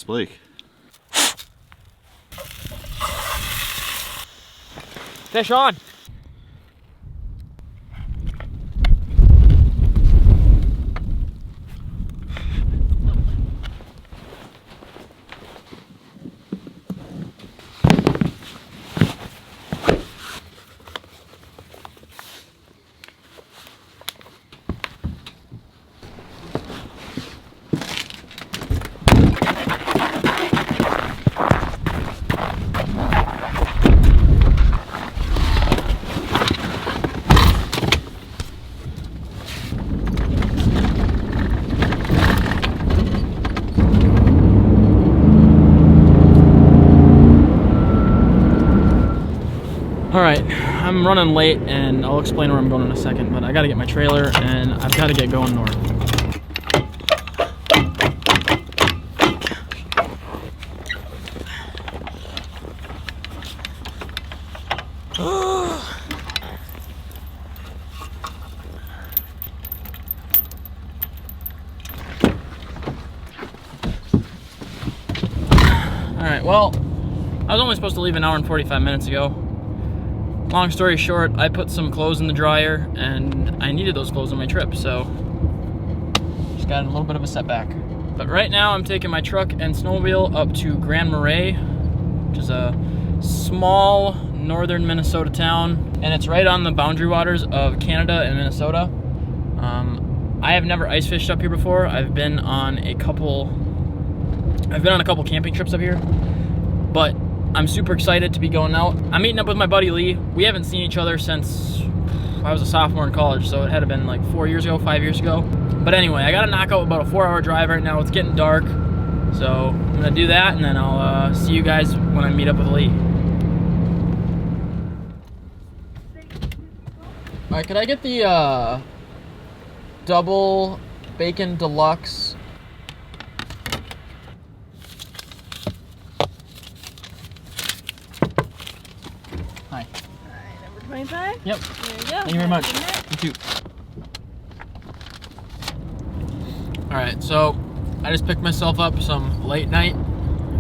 It's Blake. Fish on. Alright, I'm running late and I'll explain where I'm going in a second, but I gotta get my trailer and I've gotta get going north. Alright, well, I was only supposed to leave an hour and 45 minutes ago. Long story short, I put some clothes in the dryer and I needed those clothes on my trip, so just got a little bit of a setback. But right now I'm taking my truck and snowmobile up to Grand Marais, which is a small northern Minnesota town, and it's right on the boundary waters of Canada and Minnesota. I have never ice fished up here before. I've been on a couple camping trips up here, but I'm super excited to be going out. I'm meeting up with my buddy Lee. We haven't seen each other since I was a sophomore in college, so it had to been like 5 years ago. But anyway, I gotta knock out about a 4-hour drive right now. It's getting dark, so I'm gonna do that, and then I'll see you guys when I meet up with Lee. All right, could I get the double bacon deluxe? Hi. Alright, number 25? Yep. There you go. Thank you very much. You too. Alright, so I just picked myself up some late night,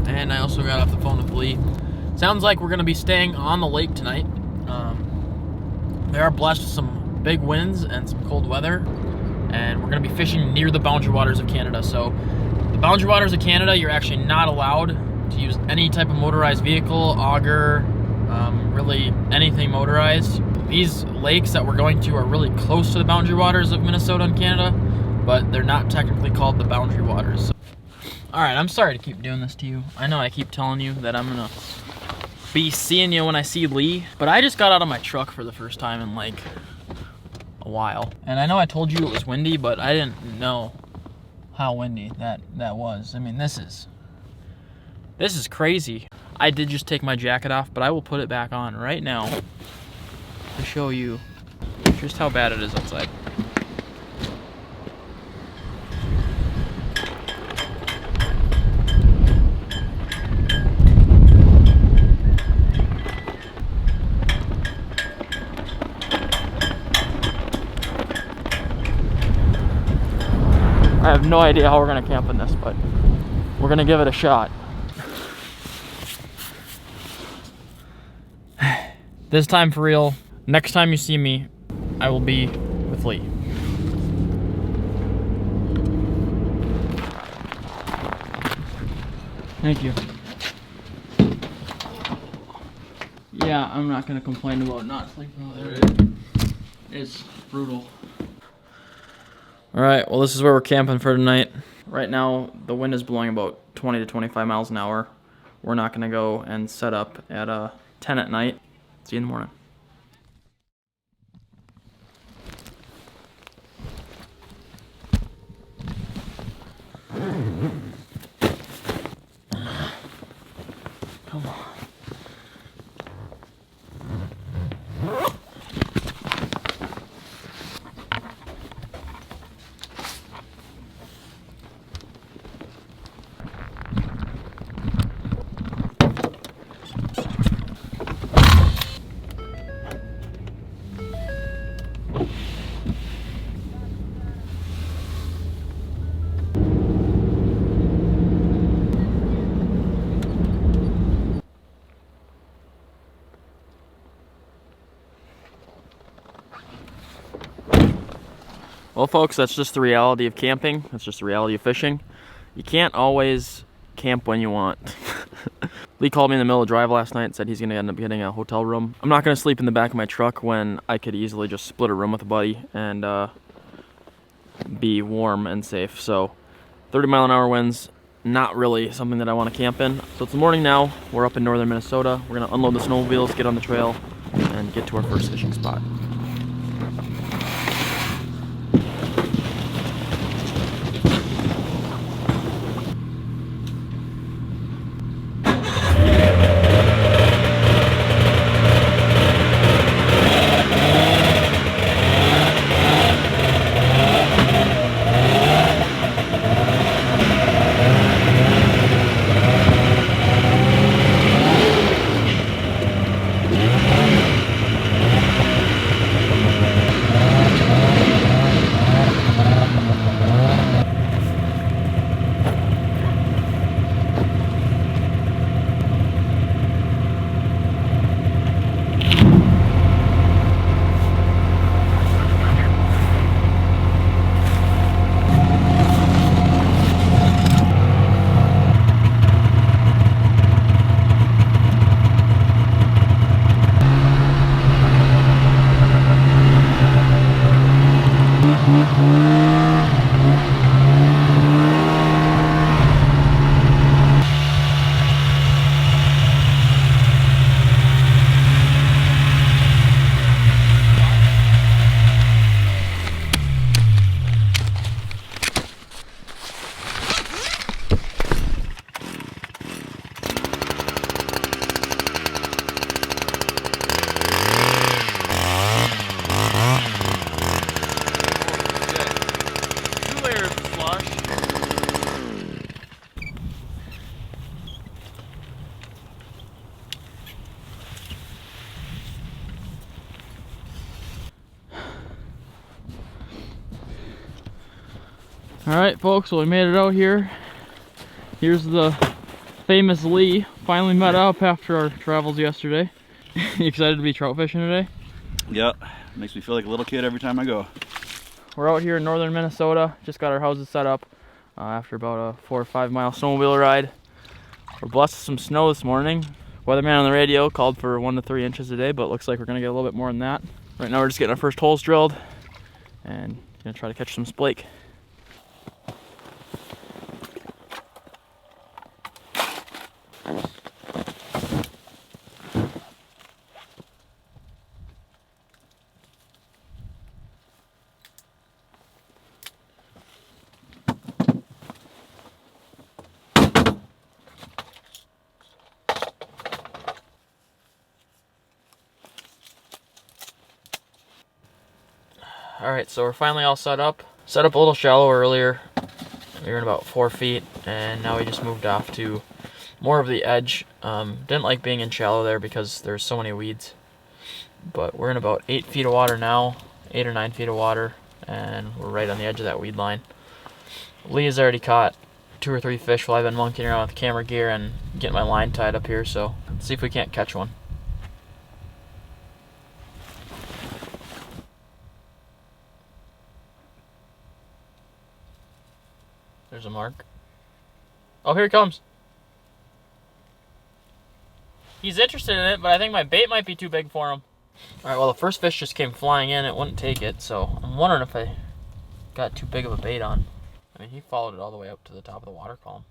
and I also got off the phone with Lee. Sounds like we're going to be staying on the lake tonight. We are blessed with some big winds and some cold weather, and we're going to be fishing near the boundary waters of Canada. So the boundary waters of Canada, you're actually not allowed to use any type of motorized vehicle, auger, really anything motorized. These lakes that we're going to are really close to the boundary waters of Minnesota and Canada, but they're not technically called the boundary waters. So, all right, I'm sorry to keep doing this to you. I know I keep telling you that I'm gonna be seeing you when I see Lee, but I just got out of my truck for the first time in like a while. And I know I told you it was windy, but I didn't know how windy that was. I mean, this is crazy. I did just take my jacket off, but I will put it back on right now to show you just how bad it is outside. I have no idea how we're gonna camp in this, but we're gonna give it a shot. This time for real. Next time you see me, I will be with Lee. Thank you. Yeah, I'm not gonna complain about not sleeping out there. It's brutal. Alright, well this is where we're camping for tonight. Right now, the wind is blowing about 20 to 25 miles an hour. We're not gonna go and set up at 10 at night. See you in the morning. Come on. Well, folks, that's just the reality of camping. That's just the reality of fishing. You can't always camp when you want. Lee called me in the middle of the drive last night and said he's gonna end up getting a hotel room. I'm not gonna sleep in the back of my truck when I could easily just split a room with a buddy and be warm and safe. So 30-mile-an-hour winds, not really something that I want to camp in. So it's the morning now. We're up in northern Minnesota. We're gonna unload the snowmobiles, get on the trail, and get to our first fishing spot. Alright folks, well we made it out here. Here's the famous Lee. Finally met up after our travels yesterday. You excited to be trout fishing today? Yep, makes me feel like a little kid every time I go. We're out here in northern Minnesota. Just got our houses set up after about a 4 or 5 mile snowmobile ride. We're blessed with some snow this morning. Weatherman on the radio called for 1 to 3 inches today, but it looks like we're gonna get a little bit more than that. Right now we're just getting our first holes drilled and gonna try to catch some splake. Alright, so we're finally all set up. Set up a little shallower earlier. We were in about 4 feet, and now we just moved off to more of the edge. Didn't like being in shallow there because there's so many weeds. But we're in about 8 feet of water now, 8 or 9 feet of water, and we're right on the edge of that weed line. Lee has already caught 2 or 3 fish while I've been monkeying around with the camera gear and getting my line tied up here, so let's see if we can't catch one. There's a mark. Oh, here he comes. He's interested in it, but I think my bait might be too big for him. Alright, well the first fish just came flying in. It wouldn't take it, so I'm wondering if I got too big of a bait on. I mean, he followed it all the way up to the top of the water column.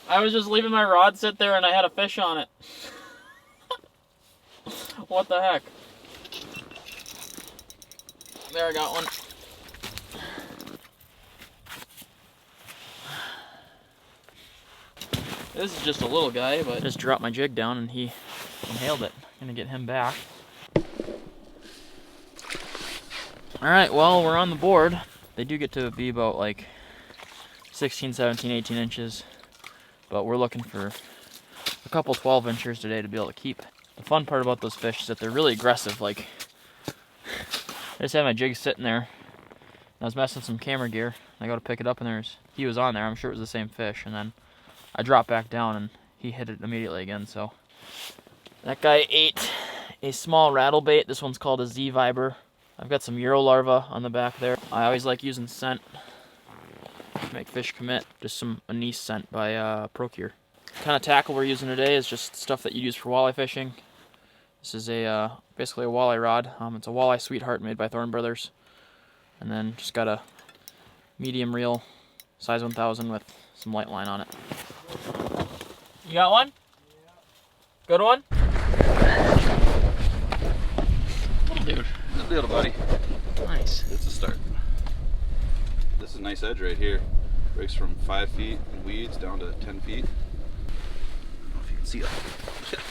I was just leaving my rod sit there and I had a fish on it. What the heck? There, I got one. This is just a little guy, but just dropped my jig down and he inhaled it. Gonna get him back. Alright, well, we're on the board. They do get to be about like 16, 17, 18 inches. But we're looking for a couple 12-inchers today to be able to keep. The fun part about those fish is that they're really aggressive. Like, I just had my jig sitting there. I was messing with some camera gear. I go to pick it up and he was on there. I'm sure it was the same fish. And then I dropped back down and he hit it immediately again. So that guy ate a small rattle bait. This one's called a Z-Viber. I've got some Euro larva on the back there. I always like using scent to make fish commit. Just some anise scent by Procure. The kind of tackle we're using today is just stuff that you use for walleye fishing. This is basically a walleye rod. It's a walleye sweetheart made by Thorn Brothers. And then just got a medium reel, size 1000 with some light line on it. You got one? Yeah. Good one? Little dude. Good deal, buddy. Nice. It's a start. This is a nice edge right here. Breaks from 5 feet in weeds down to 10 feet. I don't know if you can see it.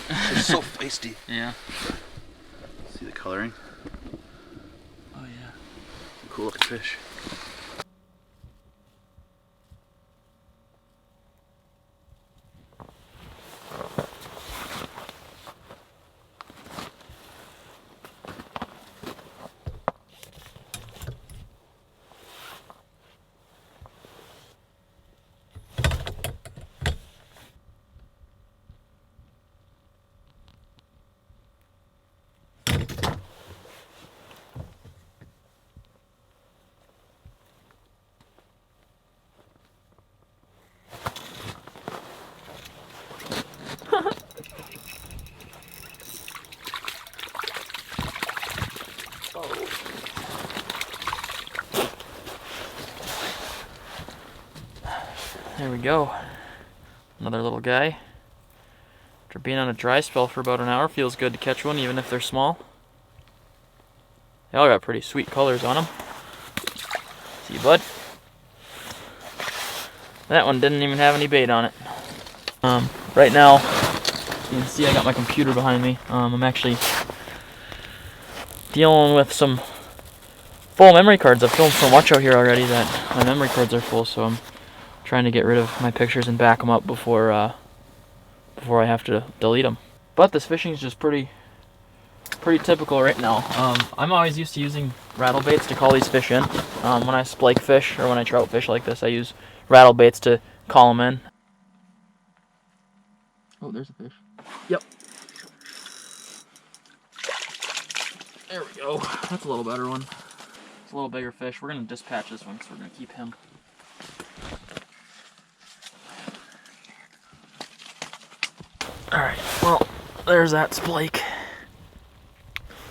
They're so feisty. Yeah. See the coloring? Oh yeah. Cool looking fish. There we go. Another little guy. After being on a dry spell for about an hour, feels good to catch one even if they're small. They all got pretty sweet colors on them. See you, bud. That one didn't even have any bait on it. Right now, you can see I got my computer behind me. I'm actually dealing with some full memory cards. I've filmed so much out here already that my memory cards are full, so I'm trying to get rid of my pictures and back them up before I have to delete them. But this fishing is just pretty typical right now. I'm always used to using rattle baits to call these fish in. When I splake fish or when I trout fish like this, I use rattle baits to call them in. Oh, there's a fish. Yep. There we go. That's a little better one. It's a little bigger fish. We're gonna dispatch this one because we're gonna keep him. Alright, well, there's that splake.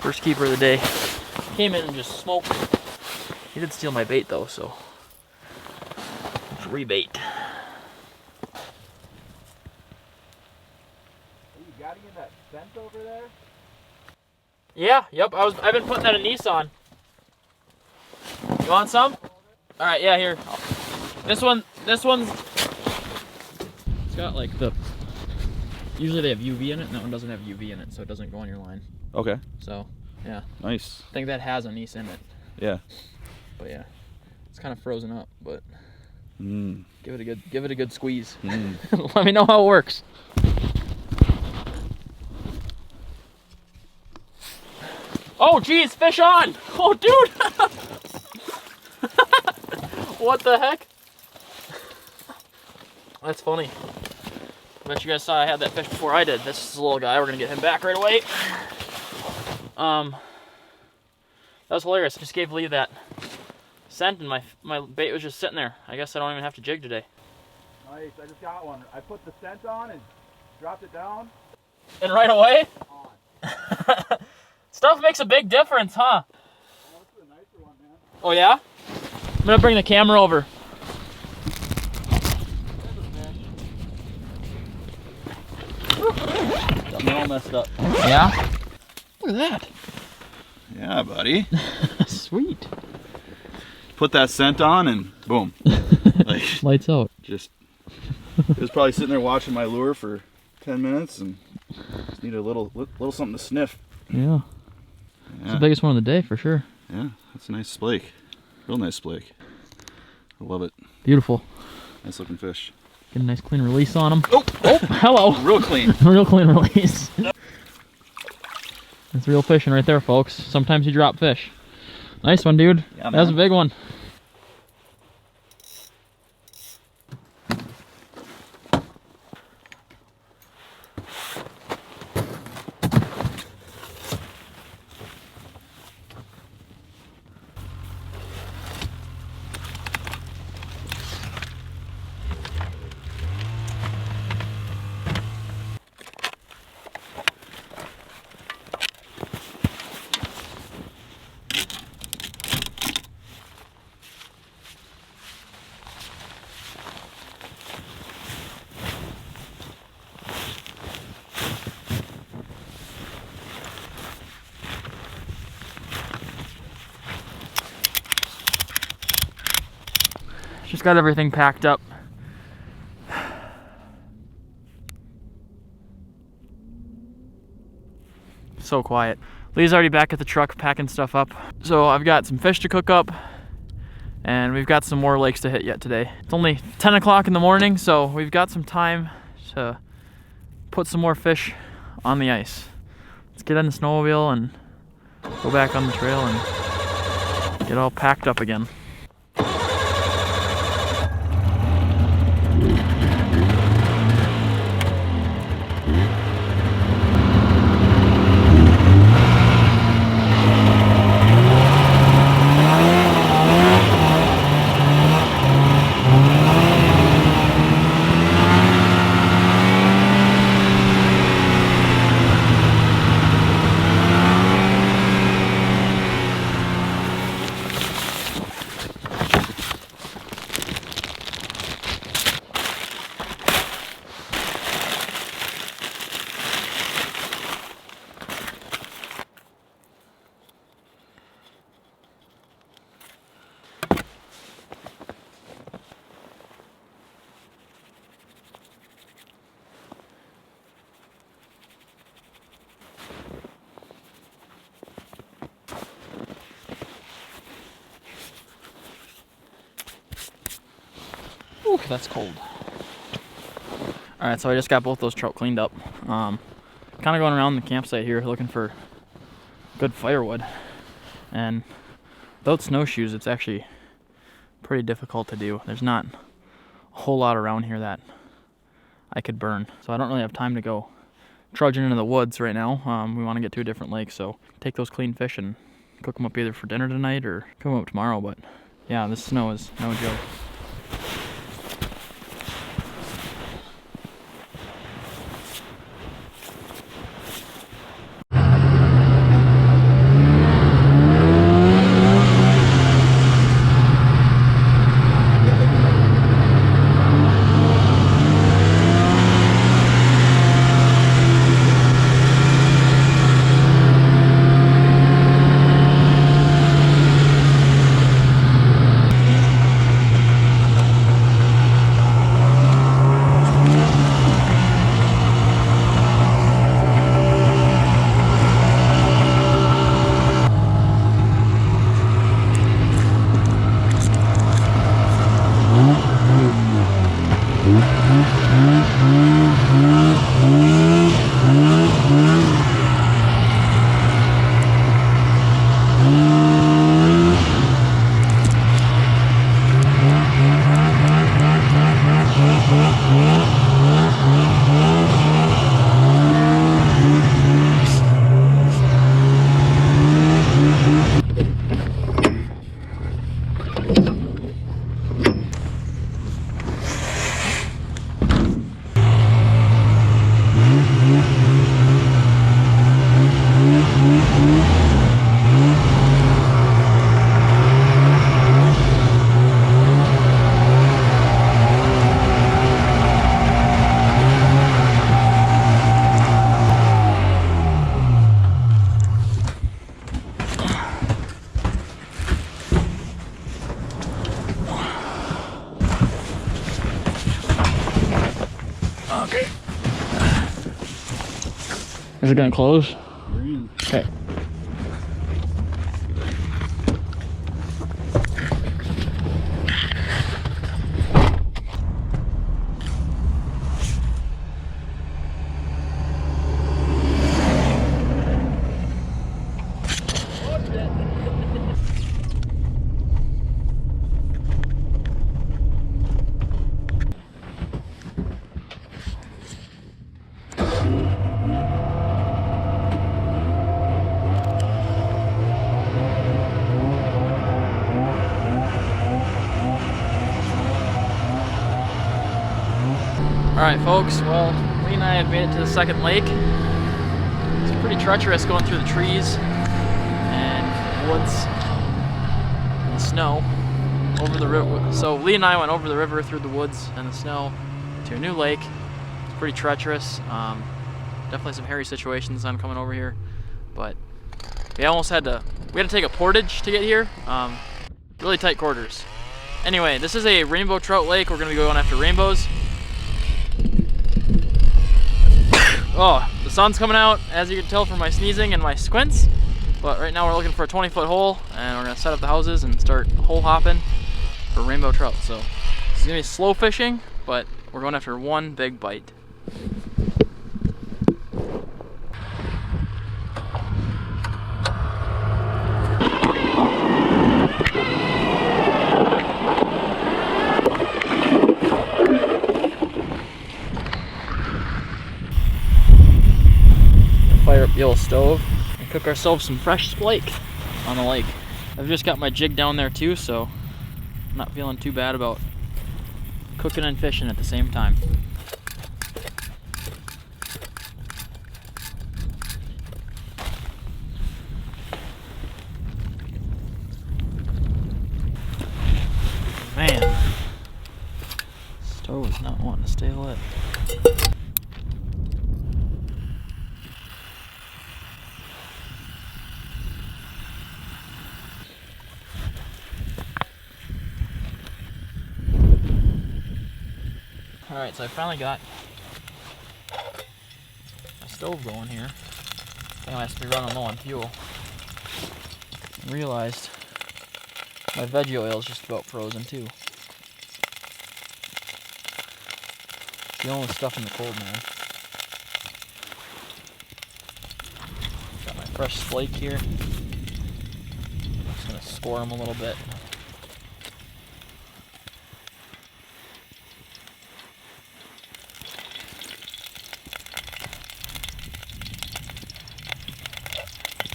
First keeper of the day. Came in and just smoked. He did steal my bait though, so let's rebait. You got any of that scent over there? Yeah, yep, I've been putting that anise on. You want some? Alright, yeah, here. This one's it's got like the usually they have UV in it, and that one doesn't have UV in it, so it doesn't go on your line. Okay. So, yeah. Nice. I think that has anise in it. Yeah. But yeah. It's kind of frozen up, but Mmm. give it a good squeeze. Mm. Let me know how it works. Oh geez, fish on! Oh dude! What the heck? That's funny. I bet you guys saw I had that fish before I did. This is a little guy. We're gonna get him back right away. That was hilarious. I just gave Lee that scent and my bait was just sitting there. I guess I don't even have to jig today. Nice, I just got one. I put the scent on and dropped it down. And right away? On. Stuff makes a big difference, huh? Oh, this is a nicer one, man. Oh yeah? I'm gonna bring the camera over. Got me all messed up. Yeah? Look at that. Yeah, buddy. Sweet. Put that scent on and boom. Like, Lights out. just, it was probably sitting there watching my lure for 10 minutes and just needed a little something to sniff. Yeah. It's the biggest one of the day for sure. Yeah, that's a nice splake. Real nice splake. I love it. Beautiful. Nice looking fish. Get a nice clean release on them. Oh, Oh, hello. real clean. Real clean release. That's real fishing right there, folks. Sometimes you drop fish. Nice one, dude. Yeah, That was a man. big one. Just got everything packed up. So quiet. Lee's already back at the truck packing stuff up. So I've got some fish to cook up and we've got some more lakes to hit yet today. It's only 10 o'clock in the morning, so we've got some time to put some more fish on the ice. Let's get on the snowmobile and go back on the trail and get all packed up again. Ooh, that's cold. Alright, so I just got both those trout cleaned up. Kind of going around the campsite here looking for good firewood. And without snowshoes, it's actually pretty difficult to do. There's not a whole lot around here that I could burn. So I don't really have time to go trudging into the woods right now. We want to get to a different lake, so take those clean fish and cook them up either for dinner tonight or cook them up tomorrow. But yeah, this snow is no joke. Okay. Is it gonna close? Okay. Alright folks, well, Lee and I have made it to the second lake. It's pretty treacherous going through the trees and woods and the snow over the river. So Lee and I went over the river through the woods and the snow to a new lake. It's pretty treacherous. Definitely some hairy situations on coming over here, but we had to take a portage to get here. Really tight quarters. Anyway, this is a rainbow trout lake. We're gonna be going after rainbows. Oh, the sun's coming out, as you can tell from my sneezing and my squints. But right now we're looking for a 20-foot hole, and we're gonna set up the houses and start hole hopping for rainbow trout. So this is gonna be slow fishing, but we're going after one big bite. Fire up the old stove and cook ourselves some fresh splake on the lake. I've just got my jig down there too, so I'm not feeling too bad about cooking and fishing at the same time. Man, stove is not wanting to stay lit. Alright, so I finally got my stove going here. I think I have to be running low on fuel. I realized my veggie oil is just about frozen too. It's the only stuff in the cold, man. Got my fresh flake here. Just gonna score them a little bit.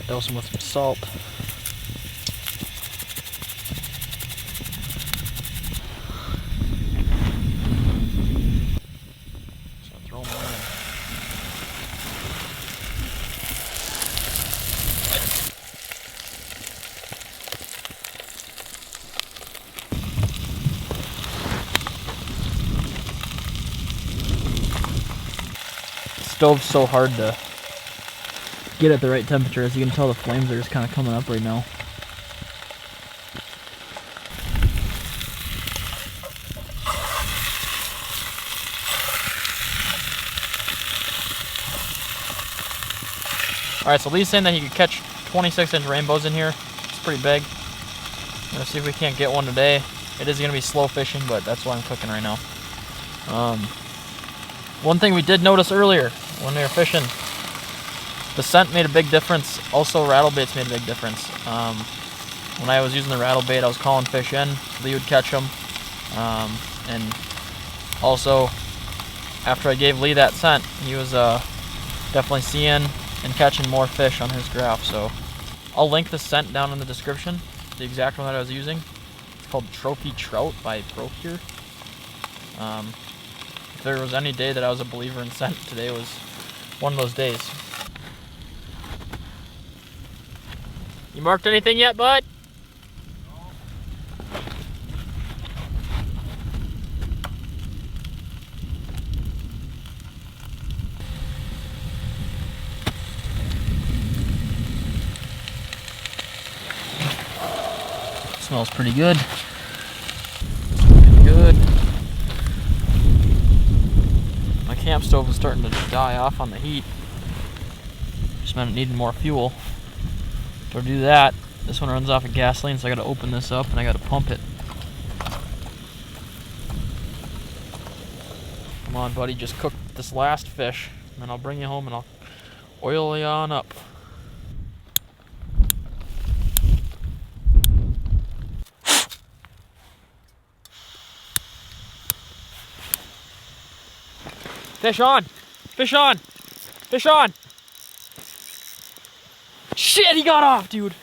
Douse them with some salt. Just gonna throw them in. The stove's so hard to get at the right temperature. As you can tell, the flames are just kind of coming up right now. Alright, so Lee's saying that he could catch 26-inch rainbows in here. It's pretty big. I'm gonna see if we can't get one today. It is gonna be slow fishing, but that's why I'm cooking right now. One thing we did notice earlier when we were fishing, the scent made a big difference. Also, rattle baits made a big difference. When I was using the rattle bait, I was calling fish in. Lee would catch them. And also, after I gave Lee that scent, he was definitely seeing and catching more fish on his graph. So I'll link the scent down in the description, the exact one that I was using. It's called Trophy Trout by Procure. If there was any day that I was a believer in scent, today was one of those days. You marked anything yet, bud? Smells pretty good. Good. My camp stove is starting to die off on the heat. Just meant it needed more fuel. To do that, this one runs off of gasoline, so I gotta open this up and I gotta pump it. Come on, buddy, just cook this last fish, and then I'll bring you home and I'll oil you on up. Fish on! Fish on! Fish on! Shit, he got off, dude!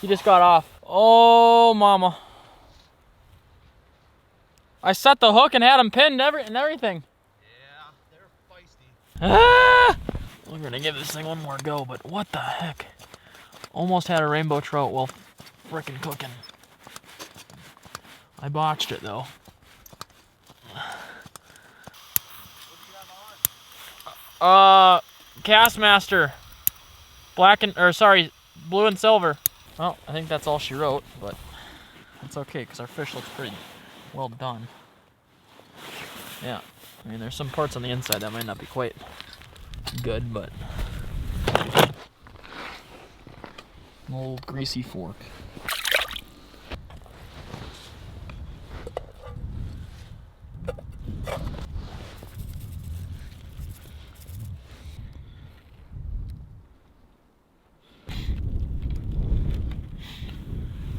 He just got off. Oh, mama. I set the hook and had them pinned and everything. Yeah, they're feisty. Ah! We're gonna give this thing one more go, but what the heck? Almost had a rainbow trout while frickin' cooking. I botched it though. Castmaster. Blue and silver. Well, I think that's all she wrote, but that's okay because our fish looks pretty well done. Yeah, I mean, there's some parts on the inside that might not be quite good, but an old greasy fork.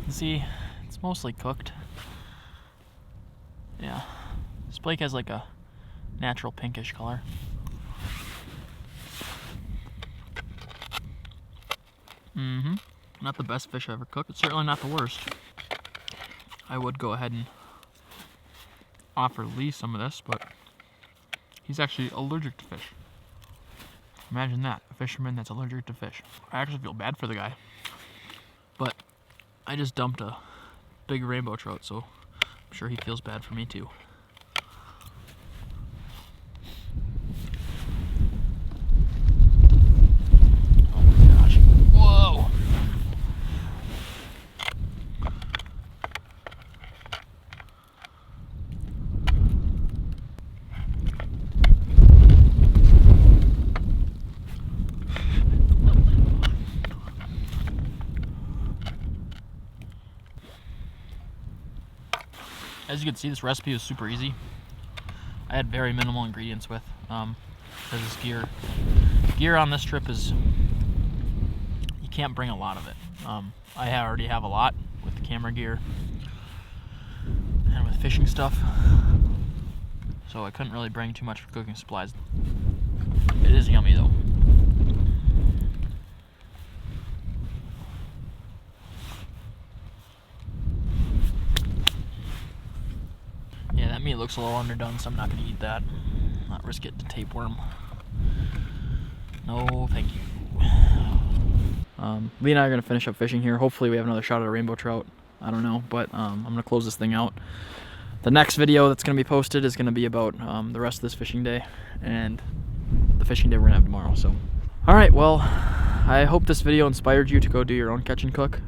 See, it's mostly cooked. Yeah, this Blake has like a natural pinkish color. Not the best fish I ever cooked, but certainly not the worst. I would go ahead and offer Lee some of this, but he's actually allergic to fish. Imagine that, a fisherman that's allergic to fish. I actually feel bad for the guy, but I just dumped a big rainbow trout, so I'm sure he feels bad for me too. Oh my gosh. Whoa! As you can see, this recipe is super easy. I had very minimal ingredients with, because this gear on this trip is, you can't bring a lot of it. I already have a lot with the camera gear and with fishing stuff, so I couldn't really bring too much for cooking supplies. It is yummy though. Yeah, that meat looks a little underdone, so I'm not going to eat that. Not risk it to tapeworm. No, thank you. Lee and I are going to finish up fishing here. Hopefully we have another shot at a rainbow trout. I don't know, but I'm going to close this thing out. The next video that's going to be posted is going to be about the rest of this fishing day and the fishing day we're going to have tomorrow. So, alright, well, I hope this video inspired you to go do your own catch and cook.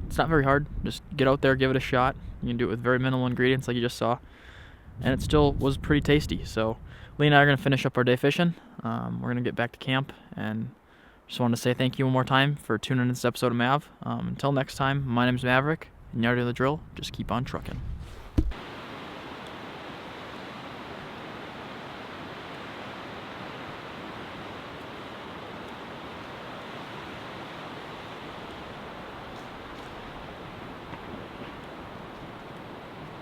It's not very hard. Just get out there, give it a shot. You can do it with very minimal ingredients like you just saw. And it still was pretty tasty. So Lee and I are going to finish up our day fishing. We're going to get back to camp, and just wanted to say thank you one more time for tuning in to this episode of Mav. Until next time, my name's Maverick, and you already know the drill. Just keep on trucking.